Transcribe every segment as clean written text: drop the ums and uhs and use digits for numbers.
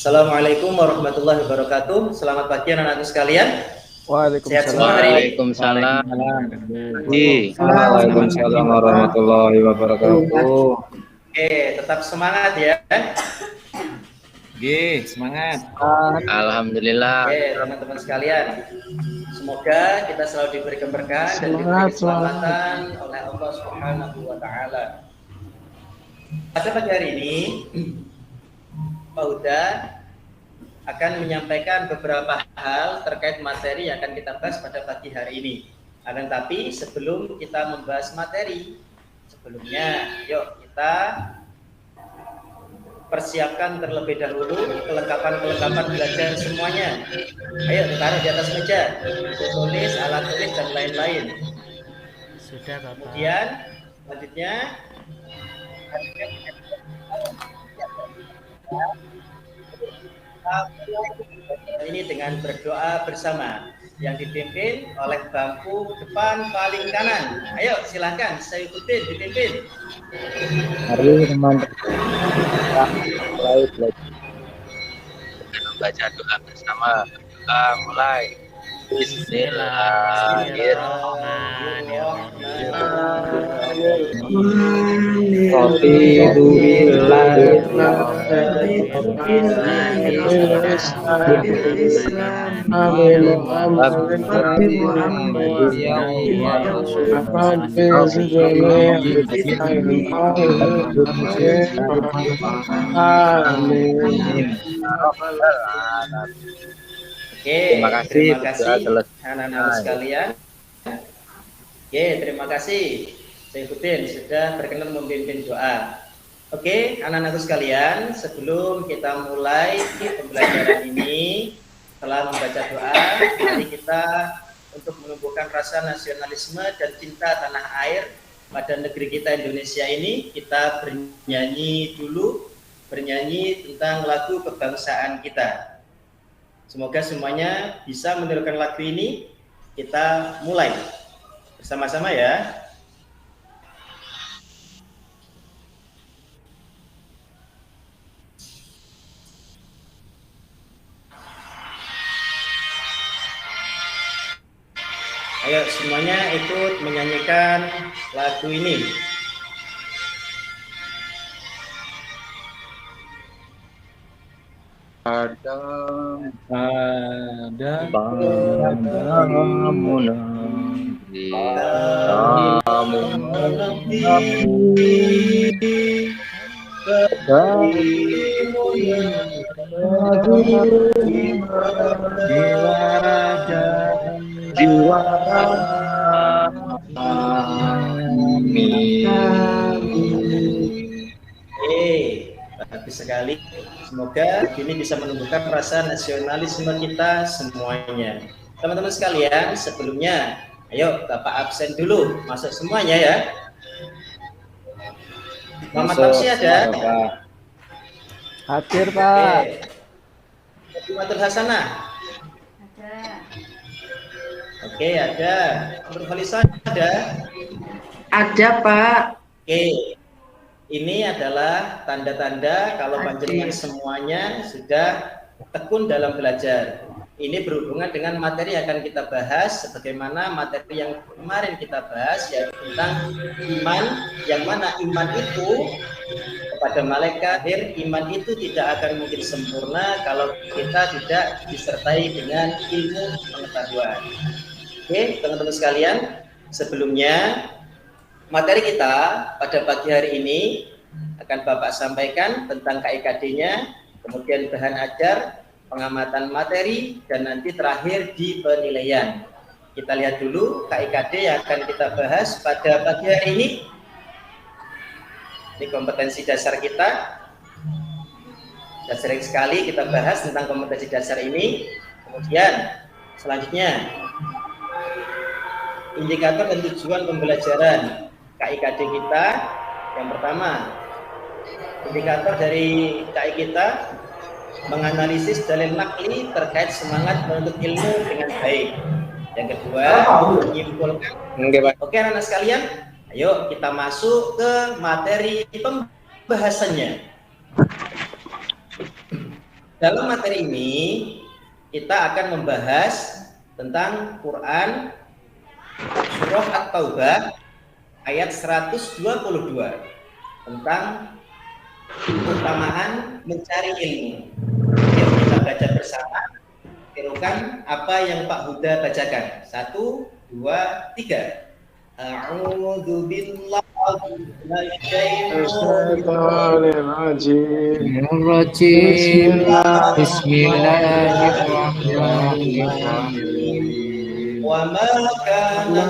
Assalamualaikum warahmatullahi wabarakatuh. Selamat pagi anak-anakku sekalian. Sehat semua hari ini? Waalaikumsalam. Waalaikumsalam warahmatullahi wabarakatuh. Oke, tetap semangat ya. Semangat. Alhamdulillah. Oke, teman-teman sekalian. Semoga kita selalu diberi keberkahan dan diberi keselamatan oleh Allah Subhanahu wa taala. Pada pagi hari ini Pak Huda akan menyampaikan beberapa hal terkait materi yang akan kita bahas pada pagi hari ini. Akan tapi sebelum kita membahas materi, sebelumnya yuk kita persiapkan terlebih dahulu kelengkapan belajar semuanya. Ayo taruh di atas meja, buku tulis, alat tulis dan lain-lain. Sudah, Bapak. Kemudian selanjutnya ini dengan berdoa bersama yang dipimpin oleh bangku depan paling kanan. Ayo silakan, saya ikutin dipimpin. Mari teman-teman. Baca doa bersama. Kita mulai. Oke, Terima kasih anak-anak sekalian. Oke, terima kasih. Saya ikutin sudah berkenan memimpin doa. Oke, anak-anakku sekalian, sebelum kita mulai pembelajaran ini, setelah membaca doa, mari kita untuk menumbuhkan rasa nasionalisme dan cinta tanah air pada negeri kita Indonesia ini, kita bernyanyi tentang lagu kebangsaan kita. Semoga semuanya bisa menirukan lagu ini. Kita mulai bersama-sama ya. Ayo semuanya ikut menyanyikan lagu ini. Bagus sekali. Semoga ini bisa menumbuhkan rasa nasionalisme kita semuanya. Teman-teman sekalian, sebelumnya, ayo Bapak absen dulu, masuk semuanya ya. Muhammad Tapsi ada? Hadir, Pak. Fatimah Hasanah? Ada. Oke, ada. Nur Khalisa ada? Ada, Pak. Oke. Ini adalah tanda-tanda kalau panjenengan semuanya sudah tekun dalam belajar. Ini berhubungan dengan materi yang akan kita bahas, sebagaimana materi yang kemarin kita bahas, yaitu tentang iman, yang mana iman itu kepada malaikat, iman itu tidak akan mungkin sempurna kalau kita tidak disertai dengan ilmu pengetahuan. Oke, teman-teman sekalian, sebelumnya materi kita pada pagi hari ini akan Bapak sampaikan tentang KIKD-nya, kemudian bahan ajar, pengamatan materi, dan nanti terakhir di penilaian. Kita lihat dulu KIKD yang akan kita bahas pada pagi hari ini. Ini kompetensi dasar kita. Dan sering sekali kita bahas tentang kompetensi dasar ini. Kemudian selanjutnya indikator dan tujuan pembelajaran KIKD kita. Yang pertama, indikator dari KI kita menganalisis dalil nakli terkait semangat menuntut ilmu dengan baik. Yang kedua, menyimpulkan. Oke anak-anak sekalian, ayo kita masuk ke materi pembahasannya. dalam materi ini kita akan membahas tentang Quran Surah At-Taubah ayat 122 tentang keutamaan mencari ilmu. Yuk kita baca bersama. Tirukan apa yang Pak Huda bacakan. 1, 2, 3. A'udzu billahi minasyaitonir rajim. Bismillahirrahmanirrahim. wa ma kana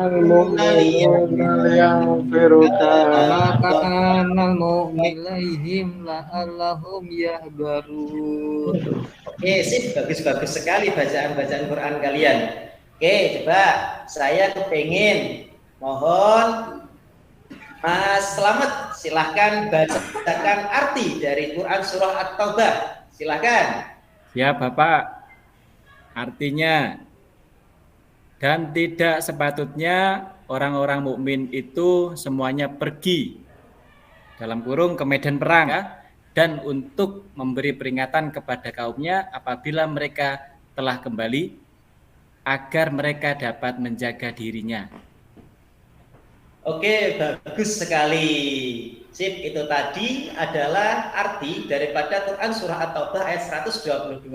al-mu'minihim la'allahum yahbarun. Oke, sip, bagus sekali bacaan Quran kalian. Oke, coba saya kepengen mohon Mas Slamet silahkan bacakan arti dari Quran Surah At-Taubah. Silahkan. Ya Bapak, artinya dan tidak sepatutnya orang-orang mukmin itu semuanya pergi dalam kurung ke medan perang ya, dan untuk memberi peringatan kepada kaumnya apabila mereka telah kembali agar mereka dapat menjaga dirinya. Oke, bagus sekali. Sip, itu tadi adalah arti daripada Quran Surah At-Taubah ayat 122.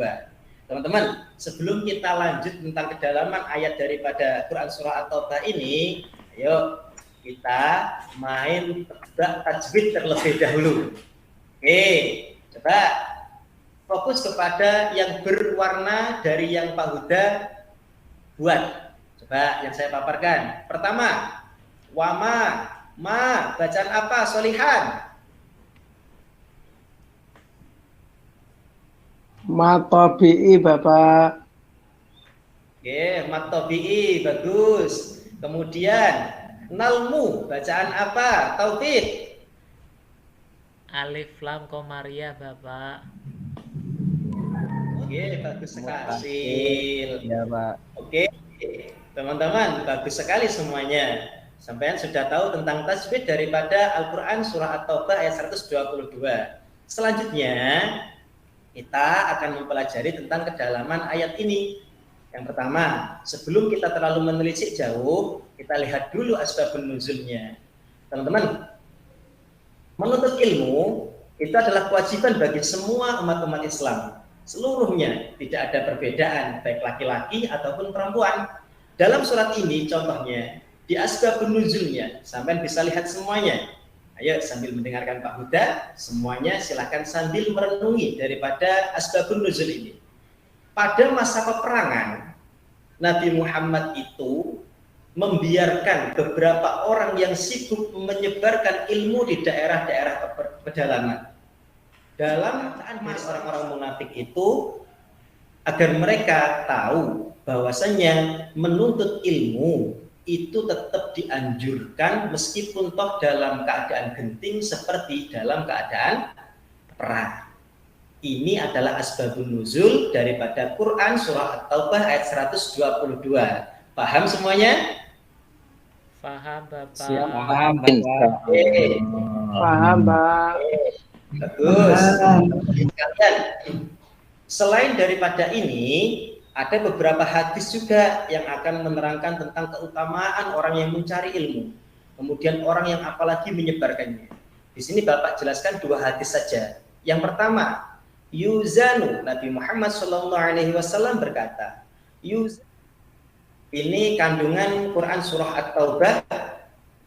Teman-teman, sebelum kita lanjut tentang kedalaman ayat daripada Quran Surah At-Taubah ini, ayo kita main tebak tajwid terlebih dahulu. Oke, coba fokus kepada yang berwarna dari yang Pak Huda buat. Coba yang saya paparkan. Pertama, wama, ma, bacaan apa? Solihan. Matobi'i Bapak. Oke, matobi'i, bagus. Kemudian, nalmu, bacaan apa? Taufik. Alif Lam Komaria Bapak. Oke, bagus sekali. Ya Pak. Oke, teman-teman, bagus sekali semuanya. Sampean sudah tahu tentang tajwid daripada Al-Quran Surah At-Taubah ayat 122. Selanjutnya, kita akan mempelajari tentang kedalaman ayat ini. Yang pertama, sebelum kita terlalu menelisik jauh, kita lihat dulu asbabun nuzulnya. Teman-teman, menuntut ilmu itu adalah kewajiban bagi semua umat-umat Islam. Seluruhnya, tidak ada perbedaan, baik laki-laki ataupun perempuan. Dalam surat ini, contohnya, di asbabun nuzulnya, sampai bisa lihat semuanya. Ayo sambil mendengarkan Pak Huda, semuanya silakan sambil merenungi daripada asbabun nuzul ini. Pada masa peperangan, Nabi Muhammad itu membiarkan beberapa orang yang sibuk menyebarkan ilmu di daerah-daerah pedalaman. Dalam orang-orang munafik itu, agar mereka tahu bahwasanya menuntut ilmu itu tetap dianjurkan meskipun toh dalam keadaan genting seperti dalam keadaan perang. Ini adalah asbabun nuzul daripada Quran Surah At-Taubah ayat 122. Paham semuanya? Paham Bapak. Paham Bapak. Paham Pak. Bagus. Kalian, selain daripada ini, ada beberapa hadis juga yang akan menerangkan tentang keutamaan orang yang mencari ilmu, kemudian orang yang apalagi menyebarkannya. Di sini Bapak jelaskan 2 hadis saja. Yang pertama, yuzanu, Nabi Muhammad SAW berkata, ini kandungan Quran Surah At-Taubah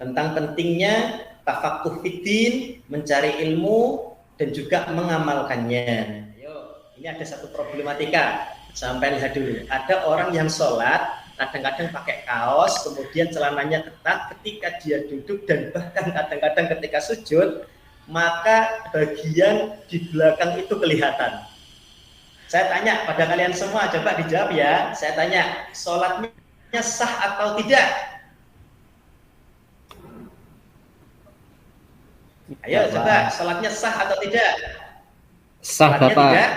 tentang pentingnya tafaqquh fiddin, mencari ilmu dan juga mengamalkannya. Ayo, ini ada satu problematika. Sampai lihat dulu. Ada orang yang sholat, kadang-kadang pakai kaos, kemudian celananya ketat ketika dia duduk dan bahkan kadang-kadang ketika sujud, maka bagian di belakang itu kelihatan. Saya tanya pada kalian semua, coba dijawab ya. Saya tanya, sholatnya sah atau tidak? Ayo coba, sholatnya sah atau tidak? Sah Sholatnya Bapak. tidak?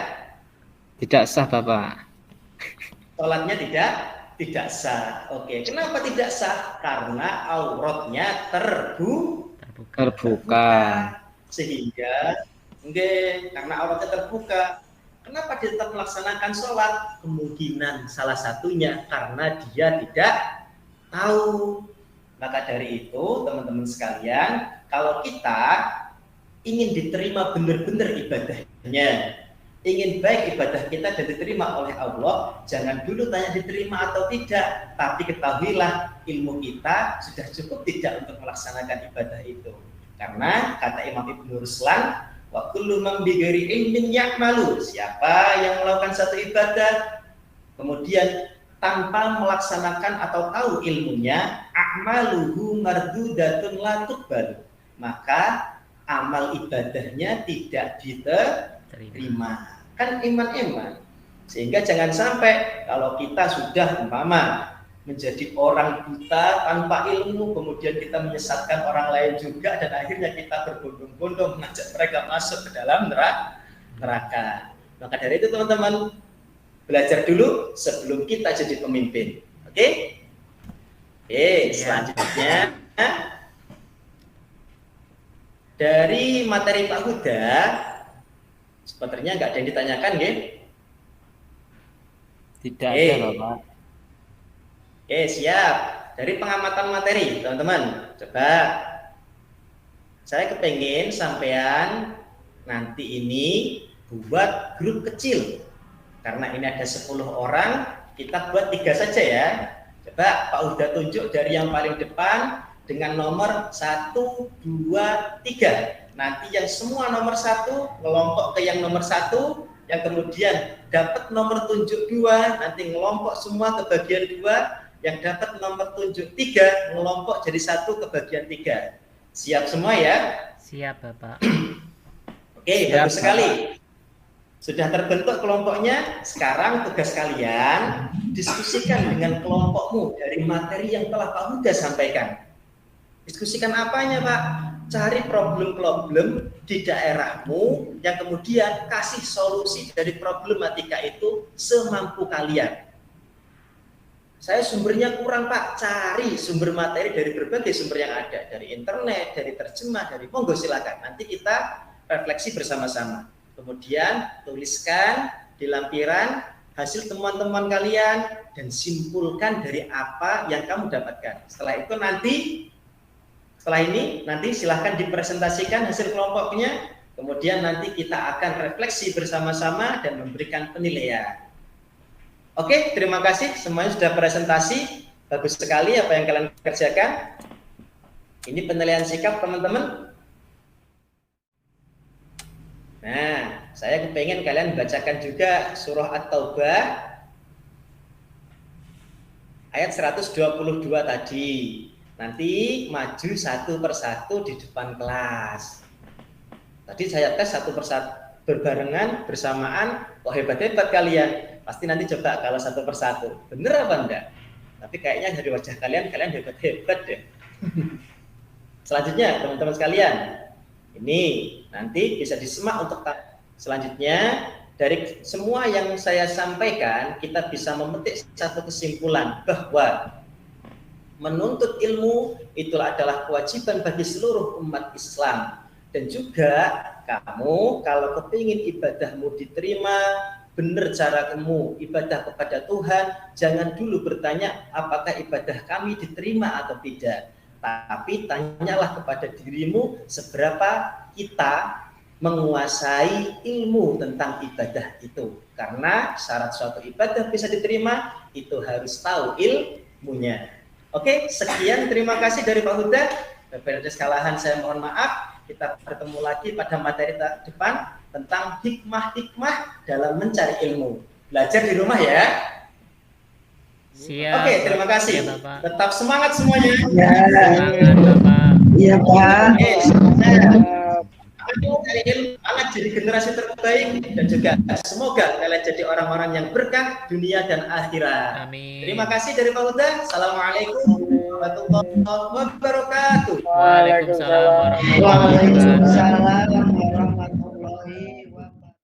Tidak sah Bapak. Sholatnya tidak sah. Oke, kenapa tidak sah? Karena auratnya terbuka. Terbuka. Sehingga karena auratnya terbuka, Kenapa dia tetap melaksanakan sholat? Kemungkinan salah satunya karena dia tidak tahu. Maka dari itu teman-teman sekalian, kalau kita ingin diterima benar-benar ibadahnya, ingin baik ibadah kita dan diterima oleh Allah, jangan dulu tanya diterima atau tidak, tapi ketahuilah ilmu kita sudah cukup tidak untuk melaksanakan ibadah itu. Karena kata Imam Ibnu Ruslan, wa kullu man bighairi ilmin ya'malu, siapa yang melakukan satu ibadah kemudian tanpa melaksanakan atau tahu ilmunya, a'maluhu mardudatun la tuqbal, maka amal ibadahnya tidak diterima. Kan iman-iman. Sehingga jangan sampai kalau kita sudah umpama menjadi orang buta tanpa ilmu, kemudian kita menyesatkan orang lain juga, dan akhirnya kita berbondong-bondong mengajak mereka masuk ke dalam neraka. Maka dari itu teman-teman, belajar dulu sebelum kita jadi pemimpin. Oke? Selanjutnya dari materi Pak Huda, sepertinya nggak ada yang ditanyakan, nggih? Tidak ada, Bapak. Oke, siap. Dari pengamatan materi, teman-teman, coba saya kepengen sampean nanti ini buat grup kecil. Karena ini ada 10 orang, kita buat 3 saja ya. Coba Pak Huda tunjuk dari yang paling depan dengan nomor 1, 2, 3. Nanti yang semua nomor 1 ngelompok ke yang nomor 1, yang kemudian dapat nomor tunjuk 2 nanti ngelompok semua ke bagian 2, yang dapat nomor tunjuk 3 ngelompok jadi 1 ke bagian 3. Siap semua ya? Siap, Bapak. Oke, bagus sekali. Sudah terbentuk kelompoknya. Sekarang tugas kalian diskusikan dengan kelompokmu dari materi yang telah Pak Huda sampaikan. Diskusikan apanya, Pak? Cari problem-problem di daerahmu yang kemudian kasih solusi dari problematika itu semampu kalian. Saya sumbernya kurang, Pak. Cari sumber materi dari berbagai sumber yang ada, dari internet, dari terjemah, dari monggo silakan. Nanti kita refleksi bersama-sama. Kemudian tuliskan di lampiran hasil temuan-temuan kalian dan simpulkan dari apa yang kamu dapatkan. Setelah ini nanti silahkan dipresentasikan hasil kelompoknya, kemudian nanti kita akan refleksi bersama-sama dan memberikan penilaian. Oke, terima kasih semuanya sudah presentasi, bagus sekali apa yang kalian kerjakan. Ini penilaian sikap teman-teman. Nah, saya kepengen kalian bacakan juga surah At-Taubah ayat 122 tadi. Nanti maju satu persatu di depan kelas. Tadi saya tes satu persatu berbarengan, bersamaan. Wah, hebat-hebat kalian. Pasti nanti coba kalau satu persatu. Bener apa enggak? Tapi kayaknya dari wajah kalian hebat-hebat deh. Selanjutnya, teman-teman sekalian. Ini nanti bisa disimak untuk selanjutnya. Dari semua yang saya sampaikan, kita bisa memetik satu kesimpulan bahwa menuntut ilmu itu adalah kewajiban bagi seluruh umat Islam. Dan juga kamu kalau kepingin ibadahmu diterima, benar cara kamu ibadah kepada Tuhan, jangan dulu bertanya apakah ibadah kami diterima atau tidak. Tapi tanyalah kepada dirimu seberapa kita menguasai ilmu tentang ibadah itu. Karena syarat suatu ibadah bisa diterima, itu harus tahu ilmunya. Oke, sekian, terima kasih dari Pak Huda. Beberapa kesalahan saya mohon maaf. Kita bertemu lagi pada materi depan tentang hikmah-hikmah dalam mencari ilmu. Belajar di rumah ya. Siap. Oke, terima kasih. Ya, Bapak. Tetap semangat semuanya. Semangat, Bapak. Iya, Pak. Oke, semangat. Anak jadi generasi terbaik dan juga semoga kalian jadi orang-orang yang berkah dunia dan akhirat. Amin. Terima kasih dari Pak Huda. Assalamualaikum warahmatullahi wabarakatuh. Waalaikumsalam warahmatullahi wabarakatuh. Waalaikumsalam.